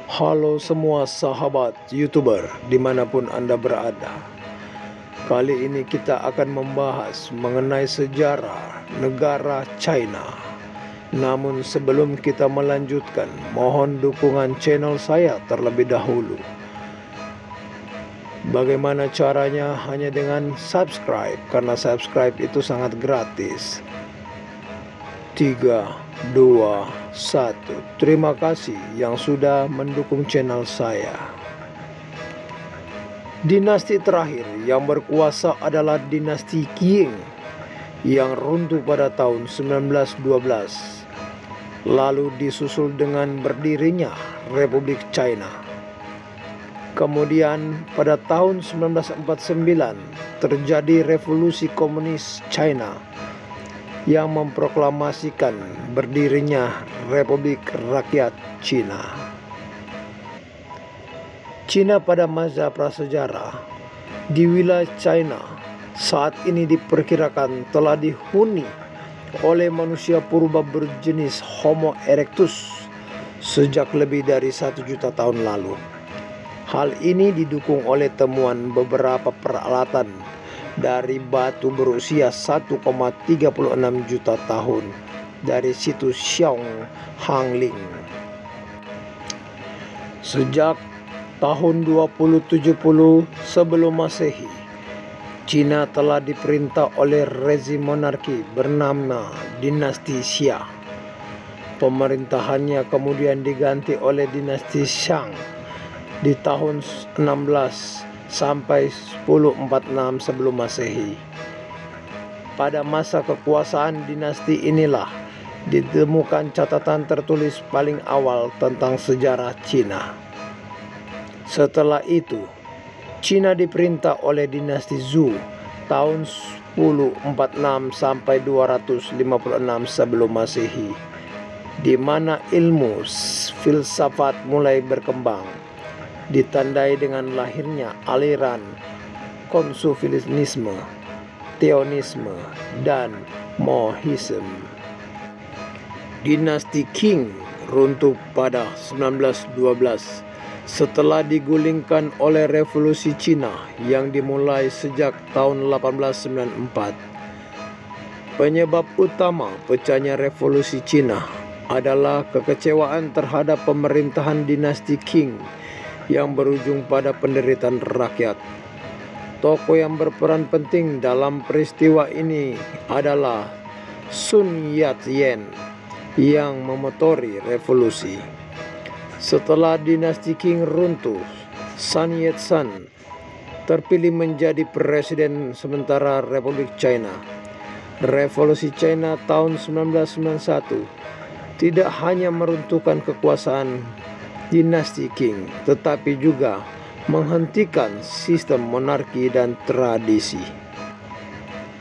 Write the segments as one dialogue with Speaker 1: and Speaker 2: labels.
Speaker 1: Halo semua sahabat YouTuber dimanapun Anda berada. Kali ini kita akan membahas mengenai sejarah negara China. Namun sebelum kita melanjutkan, mohon dukungan channel saya terlebih dahulu. Bagaimana caranya? Hanya dengan subscribe, karena subscribe itu sangat gratis. 3, 2, 1. Terima kasih yang sudah mendukung channel saya. Dinasti terakhir yang berkuasa adalah dinasti Qing yang runtuh pada tahun 1912. Lalu disusul dengan berdirinya Republik China. Kemudian pada tahun 1949 terjadi revolusi komunis China yang memproklamasikan berdirinya Republik Rakyat Cina. Cina pada masa prasejarah di wilayah China saat ini diperkirakan telah dihuni oleh manusia purba berjenis Homo erectus sejak lebih dari 1 juta tahun lalu. Hal ini didukung oleh temuan beberapa peralatan dari batu berusia 1,36 juta tahun dari situs Xiong Hangling. Sejak tahun 2070 sebelum Masehi, Cina telah diperintah oleh rezim monarki bernama dinasti Xia. Pemerintahannya kemudian diganti oleh dinasti Shang di tahun 16 sampai 1046 sebelum Masehi. Pada masa kekuasaan dinasti inilah ditemukan catatan tertulis paling awal tentang sejarah Cina. Setelah itu, Cina diperintah oleh dinasti Zhou tahun 1046 sampai 256 sebelum Masehi, di mana ilmu filsafat mulai berkembang, ditandai dengan lahirnya aliran Konfusianisme, Taoisme, dan Maoisme. Dinasti Qing runtuh pada 1912 setelah digulingkan oleh revolusi Cina yang dimulai sejak tahun 1894. Penyebab utama pecahnya revolusi Cina adalah kekecewaan terhadap pemerintahan dinasti Qing yang berujung pada penderitaan rakyat. Tokoh yang berperan penting dalam peristiwa ini adalah Sun Yat-sen yang memotori revolusi. Setelah dinasti Qing runtuh, Sun Yat-sen terpilih menjadi presiden sementara Republik China. Revolusi China tahun 1991 tidak hanya meruntuhkan kekuasaan dinasti Qing, tetapi juga menghentikan sistem monarki dan tradisi.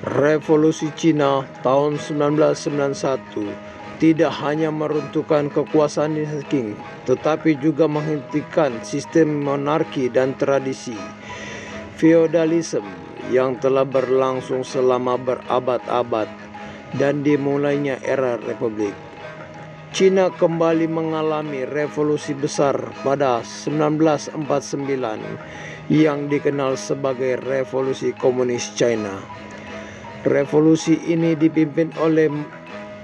Speaker 1: Revolusi Cina tahun 1991 tidak hanya meruntuhkan kekuasaan dinasti Qing, tetapi juga menghentikan sistem monarki dan tradisi feodalisme yang telah berlangsung selama berabad-abad dan dimulainya era republik. Cina kembali mengalami revolusi besar pada 1949 yang dikenal sebagai Revolusi Komunis China. Revolusi ini dipimpin oleh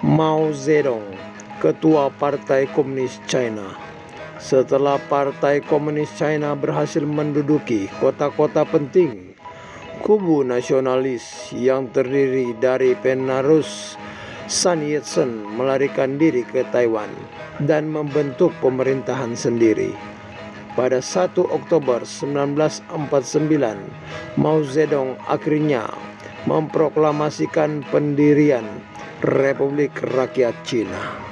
Speaker 1: Mao Zedong, ketua Partai Komunis China. Setelah Partai Komunis China berhasil menduduki kota-kota penting, kubu nasionalis yang terdiri dari penerus Sun Yat-sen melarikan diri ke Taiwan dan membentuk pemerintahan sendiri. Pada 1 Oktober 1949, Mao Zedong akhirnya memproklamasikan pendirian Republik Rakyat Cina.